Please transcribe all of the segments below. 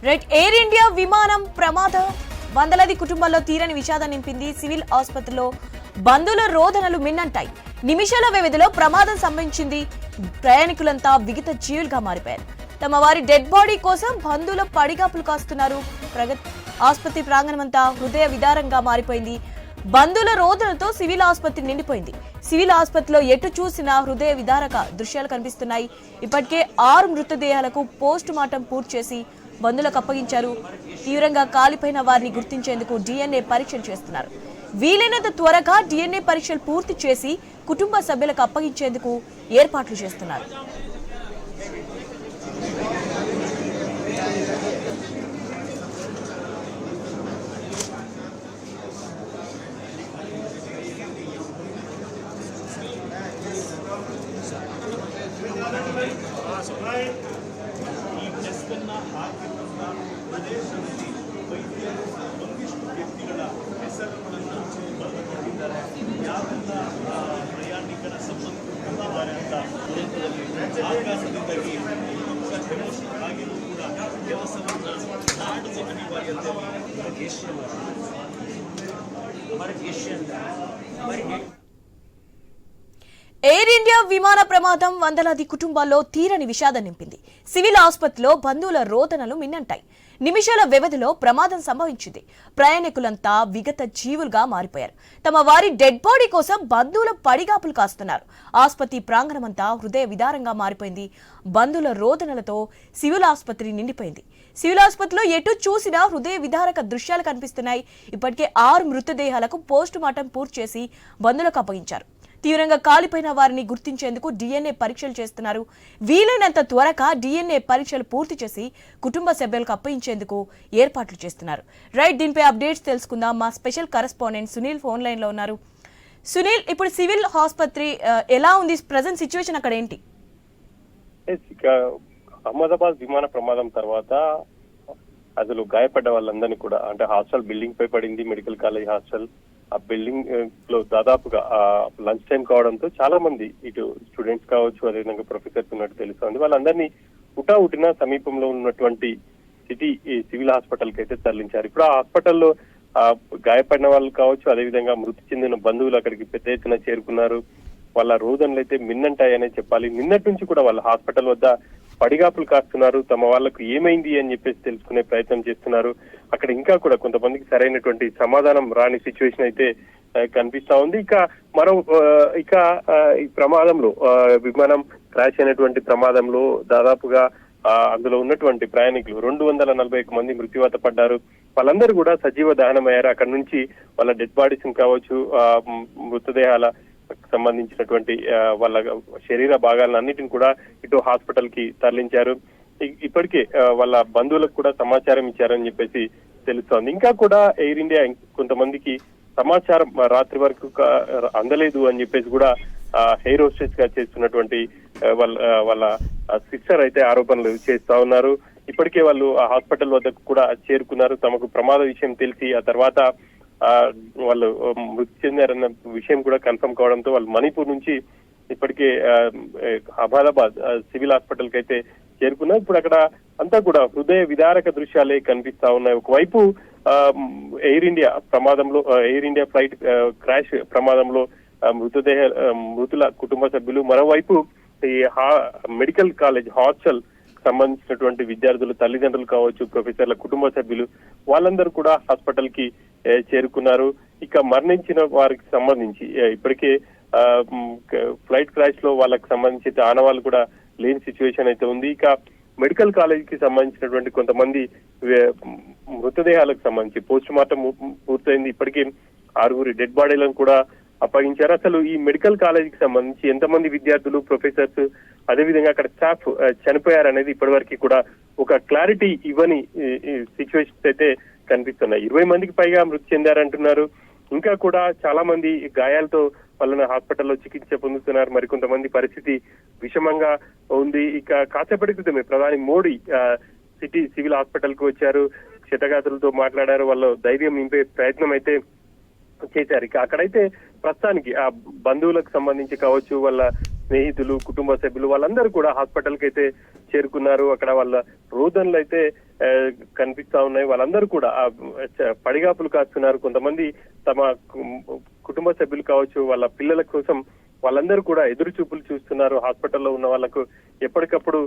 Right, air India విమానం ప్రమాదం వందలాది కుటుంబాల్లో తీరని విషాదం నింపింది. సివిల్ ఆసుపత్రిలో బంధువుల రోదనలు మిన్నంటాయి. నిమిషాల వ్యవధిలో ప్రమాదం సంభవించింది. ప్రయాణికులంతా విగత జీవులుగా మారిపోయారు. తమ వారి డెడ్ బాడీ కోసం బంధువుల పడిగాపులు కాస్తున్నారు. ఆసుపత్రి ప్రాంగణమంతా హృదయ విదారంగా మారిపోయింది. బంధువుల రోదనతో సివిల్ ఆసుపత్రి నిండిపోయింది. సివిల్ ఆసుపత్రిలో ఎటు చూసినా హృదయ విదారక దృశ్యాలు కనిపిస్తున్నాయి. ఇప్పటికే 6 మృతదేహాలకు పోస్ట్ మార్టం పూర్తి చేసి బంధువులకు అప్పగించారు. తీవ్రంగా కాలిపోయిన వారిని గుర్తించేందుకు DNA పరీక్షలు చేస్తున్నారు. వీలైనంత త్వరగా DNA పరీక్షలు పూర్తి చేసి కుటుంబ సభ్యులకు అప్పగించేందుకు ఏర్పాట్లు చేస్తున్నారు. ఎయిర్ ఇండియా విమాన ప్రమాదం వందలాది కుటుంబాల్లో తీరని విషాదం నింపింది. సివిల్ ఆసుపత్రిలో బంధువుల రోదనలు మిన్నంటాయి. నిమిషాల వ్యవధిలో ప్రమాదం సంభవించింది. ప్రయాణికులంతా విగత జీవులుగా మారిపోయారు. తమ వారి డెడ్ బాడీ కోసం బంధువుల పడిగాపులు కాస్తున్నారు. ఆసుపత్రి ప్రాంగణమంతా హృదయ విదారంగా మారిపోయింది. బంధువుల రోదనలతో సివిల్ ఆసుపత్రి నిండిపోయింది. సివిల్ ఆసుపత్రిలో ఎటు చూసినా హృదయ విదారక దృశ్యాలు కనిపిస్తున్నాయి. ఇప్పటికే 6 మృతదేహాలకు పోస్ట్ మార్టం పూర్తి చేసి బంధువులకు అప్పగించారు. తీవ్రంగా కాలిపోయిన వారిని గుర్తించేందుకు DNA పరీక్షలు చేస్తున్నారు. వీలైనంత త్వరగా DNA పరీక్షలు పూర్తి చేసి కుటుంబ సభ్యులకు అప్పగించేందుకు ఏర్పాట్లు చేస్తున్నారు. రైట్, దీనిపై అప్డేట్స్ తెలుసుకుందాం. మా special correspondent Sunil phone line లో ఉన్నారు. సునీల్, ఇప్పుడు సివిల్ ఆసుపత్రి ఎలా ఉంది? ప్రెజెంట్ సిచ్యువేషన్ అక్కడ ఏంటి? అహ్మదాబాద్ విమాన ప్రమాదం తర్వాత అసలు గాయపడ్డ వాళ్ళందరినీ కూడా, అంటే హాస్టల్ బిల్డింగ్ పై పడింది. మెడికల్ కాలేజ్ హాస్టల్ ఆ బిల్డింగ్ లో దాదాపుగా లంచ్ టైం కావడంతో చాలా మంది, ఇటు స్టూడెంట్స్ కావచ్చు, అదేవిధంగా ప్రొఫెసర్స్ ఉన్నట్టు తెలుస్తోంది. వాళ్ళందరినీ ఉట్టిన సమీపంలో ఉన్నటువంటి సివిల్ హాస్పిటల్ కి అయితే తరలించారు. ఇప్పుడు ఆ హాస్పిటల్లో గాయపడిన వాళ్ళు కావచ్చు, అదేవిధంగా మృతి చెందిన బంధువులు అక్కడికి పెద్ద ఎత్తున చేరుకున్నారు. వాళ్ళ రోదనలు అయితే మిన్నంటాయనే చెప్పాలి. నిన్నటి నుంచి కూడా వాళ్ళ హాస్పిటల్ వద్ద పడిగాపులు కాస్తున్నారు. తమ వాళ్ళకు ఏమైంది అని చెప్పేసి తెలుసుకునే ప్రయత్నం చేస్తున్నారు. అక్కడ ఇంకా కూడా కొంతమందికి సరైనటువంటి సమాధానం రాని సిచ్యువేషన్ అయితే కనిపిస్తా ఉంది. ఈ ప్రమాదంలో విమానం క్రాష్ అయినటువంటి ప్రమాదంలో దాదాపుగా అందులో ఉన్నటువంటి ప్రయాణికులు 241 మంది మృత్యువాత పడ్డారు. వాళ్ళందరూ కూడా సజీవ దహనమయ్యారు. అక్కడ నుంచి వాళ్ళ డెడ్ బాడీస్ కావచ్చు, మృతదేహాల సంబంధించినటువంటి వాళ్ళ శరీర భాగాలను అన్నిటిని కూడా ఇటు హాస్పిటల్ కి తరలించారు. ఇప్పటికే వాళ్ళ బంధువులకు కూడా సమాచారం ఇచ్చారని చెప్పేసి తెలుస్తోంది. ఇంకా కూడా ఎయిర్ ఇండియా కొంతమందికి సమాచారం రాత్రి వరకు అందలేదు అని చెప్పేసి కూడా ఎయిర్ హోస్టెస్ గా చేస్తున్నటువంటి వాళ్ళ సిస్టర్ అయితే ఆరోపణలు చేస్తా ఉన్నారు. ఇప్పటికే వాళ్ళు ఆ హాస్పిటల్ వద్దకు కూడా చేరుకున్నారు. తమకు ప్రమాద విషయం తెలిసి ఆ తర్వాత వాళ్ళు మృతి చెందారన్న విషయం కూడా కన్ఫర్మ్ కావడంతో వాళ్ళు మణిపూర్ నుంచి ఇప్పటికే అహ్మదాబాద్ సివిల్ హాస్పిటల్ కి అయితే చేరుకున్నారు. ఇప్పుడు అక్కడ అంతా కూడా హృదయ విదారక దృశ్యాలే కనిపిస్తా ఉన్నాయి. ఒకవైపు ఎయిర్ ఇండియా ఫ్లైట్ క్రాష్ ప్రమాదంలో మృతుల కుటుంబ సభ్యులు, మరోవైపు ఈ మెడికల్ కాలేజ్ హాస్టల్ సంబంధించినటువంటి విద్యార్థులు, తల్లిదండ్రులు కావచ్చు, ప్రొఫెసర్ల కుటుంబ సభ్యులు వాళ్ళందరూ కూడా హాస్పిటల్ కి చేరుకున్నారు. ఇక మరణించిన వారికి సంబంధించి ఇప్పటికే ఫ్లైట్ క్రాష్ లో వాళ్ళకి సంబంధించి ఆనవాళ్ళు కూడా లేని సిచ్యువేషన్ అయితే ఉంది. ఇక మెడికల్ కాలేజ్ కి సంబంధించినటువంటి కొంతమంది మృతదేహాలకు సంబంధించి పోస్ట్ మార్టం పూర్తయింది. ఇప్పటికే 6 డెడ్ బాడీలను కూడా అప్పగించారు. అసలు ఈ మెడికల్ కాలేజ్ కి సంబంధించి ఎంతమంది విద్యార్థులు, ప్రొఫెసర్స్, అదేవిధంగా అక్కడ స్టాఫ్ చనిపోయారనేది ఇప్పటి కూడా ఒక క్లారిటీ ఇవ్వని సిచ్యువేషన్స్ అయితే కనిపిస్తున్నాయి. 20 మందికి పైగా మృతి చెందారంటున్నారు. ఇంకా కూడా చాలా మంది గాయాలతో వాళ్ళని హాస్పిటల్లో చికిత్స పొందుతున్నారు. మరికొంతమంది పరిస్థితి విషమంగా ఉంది. ఇక కాసేపటి క్రితమే ప్రధాని మోడీ సివిల్ హాస్పిటల్ కు వచ్చారు. క్షతగాతులతో మాట్లాడారు. వాళ్ళు ధైర్యం నింపే ప్రయత్నం అయితే చేశారు. ఇక అక్కడైతే ప్రస్తుతానికి ఆ బంధువులకు సంబంధించి కావచ్చు, వాళ్ళ స్నేహితులు, కుటుంబ సభ్యులు వాళ్ళందరూ కూడా హాస్పిటల్ కి అయితే చేరుకున్నారు. అక్కడ వాళ్ళ రోదనలు అయితే కనిపిస్తా ఉన్నాయి. వాళ్ళందరూ కూడా పడిగాపులు కాస్తున్నారు. కొంతమంది తమ కుటుంబ సభ్యులు కావచ్చు, వాళ్ళ పిల్లల కోసం వాళ్ళందరూ కూడా ఎదురు చూపులు చూస్తున్నారు. హాస్పిటల్లో ఉన్న వాళ్ళకు ఎప్పటికప్పుడు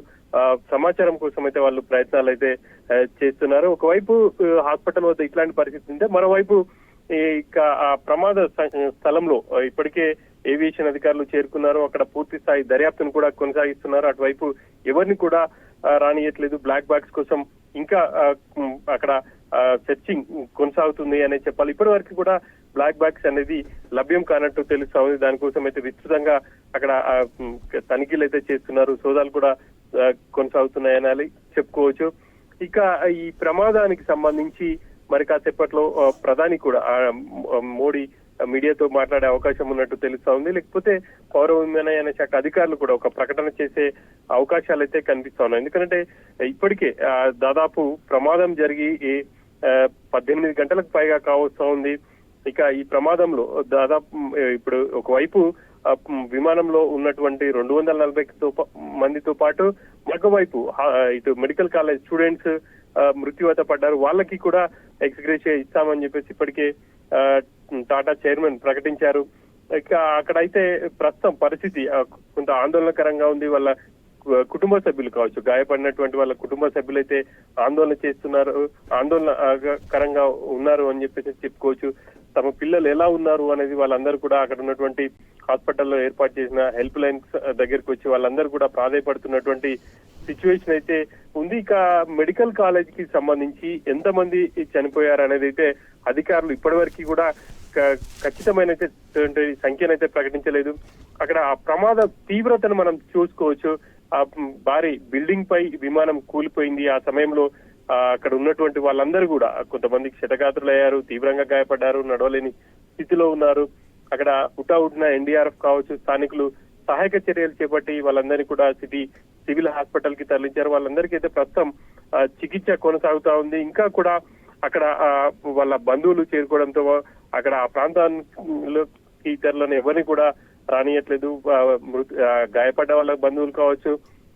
సమాచారం కోసం అయితే వాళ్ళు ప్రయత్నాలు అయితే చేస్తున్నారు. ఒకవైపు హాస్పిటల్ వద్ద ఇట్లాంటి పరిస్థితి ఉంటే, మరోవైపు ఇక ఆ ప్రమాద స్థలంలో ఇప్పటికే ఏవియేషన్ అధికారులు చేరుకున్నారు. అక్కడ పూర్తి స్థాయి దర్యాప్తును కూడా కొనసాగిస్తున్నారు. అటువైపు ఎవరిని కూడా రానియట్లేదు. బ్లాక్ బాక్స్ కోసం ఇంకా అక్కడ సెర్చింగ్ కొనసాగుతుంది అనే చెప్పాలి. ఇప్పటి వరకు కూడా బ్లాక్ బాక్స్ అనేది లభ్యం కానట్టు తెలుస్తా ఉంది. దానికోసం అయితే విస్తృతంగా అక్కడ తనిఖీలు అయితే చేస్తున్నారు. సోదాలు కూడా కొనసాగుతున్నాయని చెప్పుకోవచ్చు. ఇక ఈ ప్రమాదానికి సంబంధించి మరి కాసేపట్లో ప్రధాని కూడా మోడీ మీడియాతో మాట్లాడే అవకాశం ఉన్నట్టు తెలుస్తా ఉంది. లేకపోతే పౌర విమానయాన శాఖ అధికారులు కూడా ఒక ప్రకటన చేసే అవకాశాలు అయితే కనిపిస్తా ఉన్నాయి. ఎందుకంటే ఇప్పటికే దాదాపు ప్రమాదం జరిగి 18 గంటలకు పైగా కావస్తా ఉంది. ఇక ఈ ప్రమాదంలో దాదాపు ఇప్పుడు ఒకవైపు విమానంలో ఉన్నటువంటి 240 మందితో పాటు మరొకవైపు ఇటు మెడికల్ కాలేజ్ స్టూడెంట్స్ మృత్యువాత పడ్డారు. వాళ్ళకి కూడా ఎక్స్గ్రేషియా ఇస్తామని చెప్పేసి ఇప్పటికే టాటా చైర్మన్ ప్రకటించారు. ఇక అక్కడైతే ప్రస్తుతం పరిస్థితి కొంత ఆందోళనకరంగా ఉంది. వాళ్ళ కుటుంబ సభ్యులు కావచ్చు, గాయపడినటువంటి వాళ్ళ కుటుంబ సభ్యులైతే ఆందోళన చేస్తున్నారు, ఆందోళనకరంగా ఉన్నారు అని చెప్పేసి చెప్పుకోవచ్చు. తమ పిల్లలు ఎలా ఉన్నారు అనేది వాళ్ళందరూ కూడా అక్కడ ఉన్నటువంటి హాస్పిటల్లో ఏర్పాటు చేసిన హెల్ప్ లైన్స్ దగ్గరికి వచ్చి వాళ్ళందరూ కూడా ప్రాధాయపడుతున్నటువంటి సిచ్యువేషన్ అయితే ఉంది. ఇక మెడికల్ కాలేజ్ కి సంబంధించి ఎంతమంది చనిపోయారు అనేది అయితే అధికారులు ఇప్పటివరకు కూడా ఖచ్చితమైన సంఖ్యనైతే ప్రకటించలేదు. అక్కడ ఆ ప్రమాద తీవ్రతను మనం చూసుకోవచ్చు. ఆ భారీ బిల్డింగ్ పై విమానం కూలిపోయింది. ఆ సమయంలో అక్కడ ఉన్నటువంటి వాళ్ళందరూ కూడా కొంతమందికి క్షతగాత్రులయ్యారు, తీవ్రంగా గాయపడ్డారు, నడవలేని స్థితిలో ఉన్నారు. అక్కడ హుటాహుటిన ఎన్డీఆర్ఎఫ్ కావచ్చు, స్థానికులు సహాయక చర్యలు చేపట్టి వాళ్ళందరినీ కూడా సివిల్ హాస్పిటల్ కి తరలించారు. వాళ్ళందరికీ అయితే ప్రస్తుతం చికిత్స కొనసాగుతా ఉంది. ఇంకా కూడా అక్కడ వాళ్ళ బంధువులు చేరుకోవడంతో అక్కడ ఆ ప్రాంతాల్లో ఇతరులను ఎవరిని కూడా రానియట్లేదు. గాయపడ్డ వాళ్ళ బంధువులు కావచ్చు,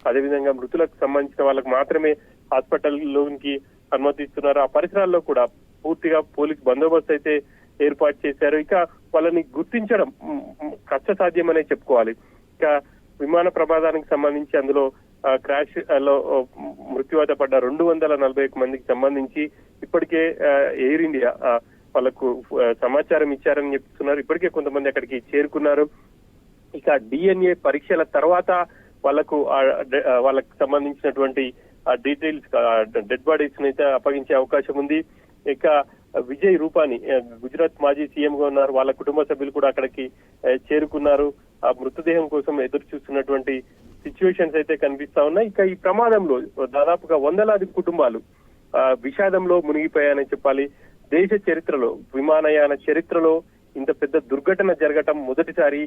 అదేవిధంగా మృతులకు సంబంధించిన వాళ్ళకు మాత్రమే హాస్పిటల్లోకి అనుమతిస్తున్నారు. ఆ పరిసరాల్లో కూడా పూర్తిగా పోలీస్ బందోబస్తు అయితే ఏర్పాటు చేశారు. ఇక వాళ్ళని గుర్తించడం కష్టసాధ్యమనే చెప్పుకోవాలి. ఇక విమాన ప్రమాదానికి సంబంధించి అందులో క్రాష్ లో మృత్యువాత పడ్డ 241 మందికి సంబంధించి ఇప్పటికే ఎయిర్ ఇండియా వాళ్ళకు సమాచారం ఇచ్చారని చెప్తున్నారు. ఇప్పటికే కొంతమంది అక్కడికి చేరుకున్నారు. ఇక డిఎన్ఏ పరీక్షల తర్వాత వాళ్ళకు సంబంధించినటువంటి డీటెయిల్స్ డెడ్ బాడీస్ అయితే అప్పగించే అవకాశం ఉంది. ఇక విజయ్ రూపాని గుజరాత్ మాజీ సీఎం గా ఉన్నారు. వాళ్ళ కుటుంబ సభ్యులు కూడా అక్కడికి చేరుకున్నారు. ఆ మృతదేహం కోసం ఎదురు చూస్తున్నటువంటి సిచ్యువేషన్స్ అయితే కనిపిస్తా ఉన్నాయి. ఇక ఈ ప్రమాదంలో దాదాపుగా వందలాది కుటుంబాలు విషాదంలో మునిగిపోయాయని చెప్పాలి. దేశ చరిత్రలో, విమానయాన చరిత్రలో ఇంత పెద్ద దుర్ఘటన జరగటం మొదటిసారి,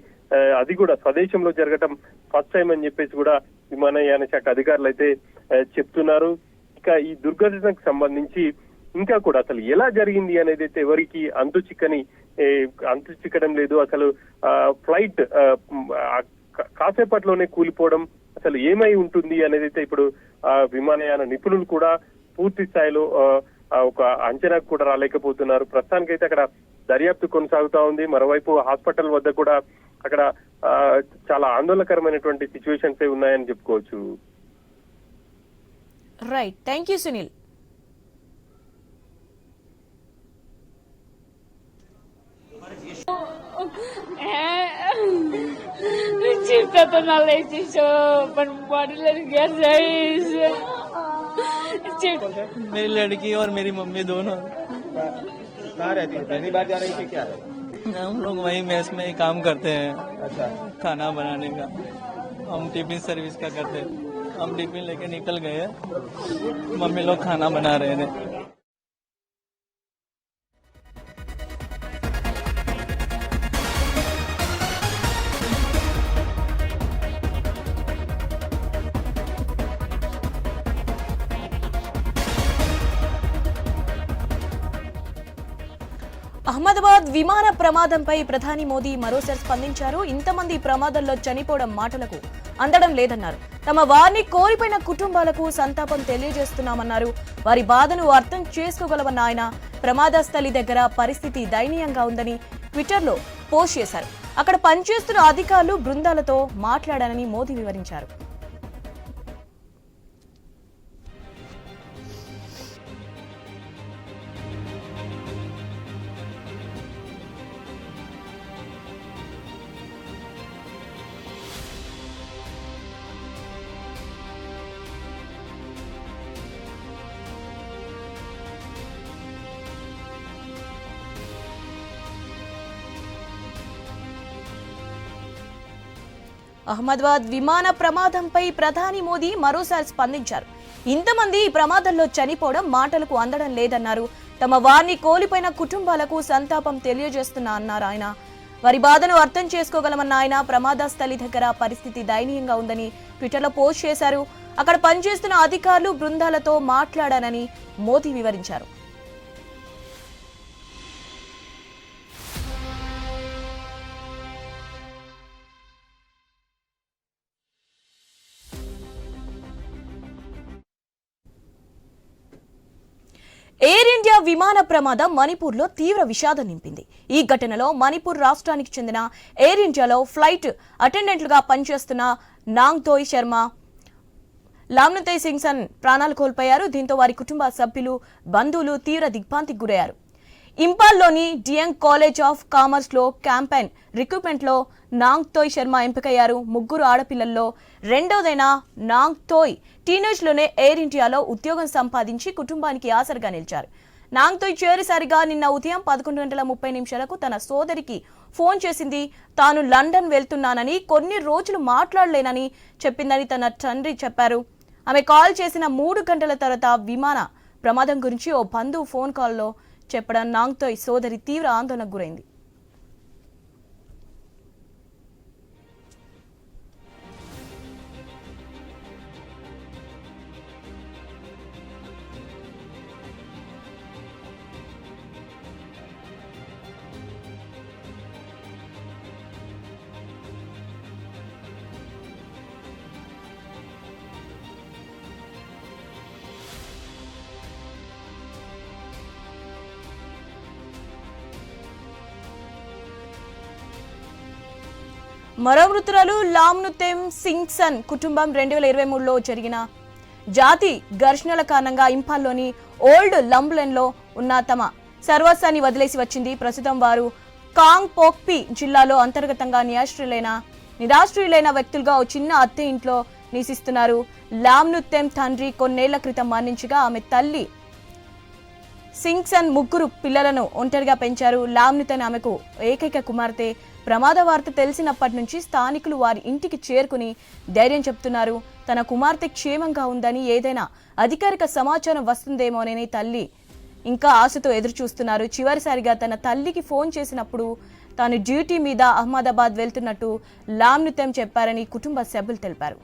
అది కూడా స్వదేశంలో జరగటం ఫస్ట్ టైం అని చెప్పేసి కూడా విమానయాన శాఖ అధికారులు అయితే చెప్తున్నారు. ఇక ఈ దుర్ఘటనకు సంబంధించి ఇంకా కూడా అసలు ఎలా జరిగింది అనేది అయితే ఎవరికి అంతు చిక్కడం లేదు. అసలు ఫ్లైట్ కాసేపట్లోనే కూలిపోవడం అసలు ఏమై ఉంటుంది అనేది అయితే ఇప్పుడు విమానయాన నిపుణులు కూడా పూర్తి స్థాయిలో ఒక అంచనాకు కూడా రాలేకపోతున్నారు. ప్రస్తుతానికైతే అక్కడ దర్యాప్తు కొనసాగుతా ఉంది. మరోవైపు హాస్పిటల్ వద్ద కూడా అక్కడ చాలా ఆందోళనకరమైనటువంటి సిచ్యువేషన్స్ ఉన్నాయని చెప్పుకోవచ్చు. Right, thank you Sunil. मेरी लड़की और मेरी मम्मी दोनों कहाँ रहती है? पहली बार जा रही थी क्या? हम लोग वही मेस में ही काम करते हैं। अच्छा, खाना बनाने का हम टिफिन सर्विस का करते हैं। हम टिफिन लेके निकल गए, मम्मी लोग खाना बना रहे थे। అహ్మదాబాద్ విమాన ప్రమాదంపై ప్రధాని మోదీ మరోసారి స్పందించారు. ఇంతమంది ప్రమాదంలో చనిపోవడం మాటలకు అందడం లేదన్నారు. తమ వారిని కోల్పోయిన కుటుంబాలకు సంతాపం తెలియజేస్తున్నామన్నారు. వారి బాధను అర్థం చేసుకోగలమన్న ఆయన ప్రమాద స్థలి దగ్గర పరిస్థితి దయనీయంగా ఉందని ట్విట్టర్లో పోస్ట్ చేశారు. అక్కడ పనిచేస్తున్న అధికారులు బృందాలతో మాట్లాడానని మోదీ వివరించారు. అహ్మదాబాద్ విమాన ప్రమాదంపై ప్రధాని మోదీ మరోసారి స్పందించారు. ఇంతమంది ఈ ప్రమాదంలో చనిపోవడం మాటలకు అందడం లేదన్నారు. తమ వారిని కోల్పోయిన కుటుంబాలకు సంతాపం తెలియజేస్తున్నా అన్నారు ఆయన. వారి బాధను అర్థం చేసుకోగలమన్న ఆయన ప్రమాద స్థలి దగ్గర పరిస్థితి దయనీయంగా ఉందని ట్విట్టర్లో పోస్ట్ చేశారు. అక్కడ పనిచేస్తున్న అధికారులు బృందాలతో మాట్లాడానని మోదీ వివరించారు. ఎయిర్ ఇండియా విమాన ప్రమాదం మణిపూర్లో తీవ్ర విషాదం నింపింది. ఈ ఘటనలో మణిపూర్ రాష్ట్రానికి చెందిన ఎయిర్ ఇండియాలో ఫ్లైట్ అటెండెంట్లుగా పనిచేస్తున్న నాంగ్తోయ్ శర్మ, లామ్నుతై సింగ్సన్ ప్రాణాలు కోల్పోయారు. దీంతో వారి కుటుంబ సభ్యులు, బంధువులు తీవ్ర దిగ్భ్రాంతికి గురయ్యారు. ఇంపాల్లోని డియంగ్ కాలేజ్ ఆఫ్ కామర్స్ లో క్యాంపెయిన్ రిక్రూట్మెంట్ లో నాంగ్తోయ్ శర్మ ఎంపికయ్యారు. ముగ్గురు ఆడపిల్లల్లో రెండోదైన నాంగ్తోయ్ టీనేజ్ లోనే ఎయిర్ ఇండియాలో ఉద్యోగం సంపాదించి కుటుంబానికి ఆసరగా నిలిచారు. నాంగ్తోయ్ చివరిసారిగా నిన్న ఉదయం 11:30 తన సోదరికి ఫోన్ చేసింది. తాను లండన్ వెళ్తున్నానని, కొన్ని రోజులు మాట్లాడలేనని చెప్పిందని తన తండ్రి చెప్పారు. ఆమె కాల్ చేసిన 3 గంటల తర్వాత విమాన ప్రమాదం గురించి ఓ బంధువు ఫోన్ కాల్లో చెప్పడం నాంగ్తోయ్ సోదరి తీవ్ర ఆందోళనకు గురైంది. మరో మృతురాలు లామ్నుతెం సింగ్సన్ కుటుంబం 2023లో జరిగిన జాతి ఘర్షణల కారణంగా ఇంపాల్లోని ఓల్డ్ లంబ్లెన్లో ఉన్న తమ సర్వస్వాన్ని వదిలేసి వచ్చింది. ప్రస్తుతం వారు కాంగ్ పోక్పి జిల్లాలో అంతర్గతంగా నిరాశ్రయులైన వ్యక్తులుగా ఓ చిన్న అద్దె ఇంట్లో నివసిస్తున్నారు. లామ్నుతెం తండ్రి కొన్నేళ్ల క్రితం మరణించగా ఆమె తల్లి సింగ్సన్ ముగ్గురు పిల్లలను ఒంటరిగా పెంచారు. లామ్నుతెం ఆమెకు ఏకైక కుమార్తె. ప్రమాద వార్త తెలిసినప్పటి నుంచి స్థానికులు వారి ఇంటికి చేరుకుని ధైర్యం చెప్తున్నారు. తన కుమార్తె క్షేమంగా ఉందని, ఏదైనా అధికారిక సమాచారం వస్తుందేమోనని తల్లి ఇంకా ఆశతో ఎదురు చూస్తున్నారు. చివరిసారిగా తన తల్లికి ఫోన్ చేసినప్పుడు తాను డ్యూటీ మీద అహ్మదాబాద్ వెళ్తున్నట్టు లామ్నుతెం చెప్పారని కుటుంబ సభ్యులు తెలిపారు.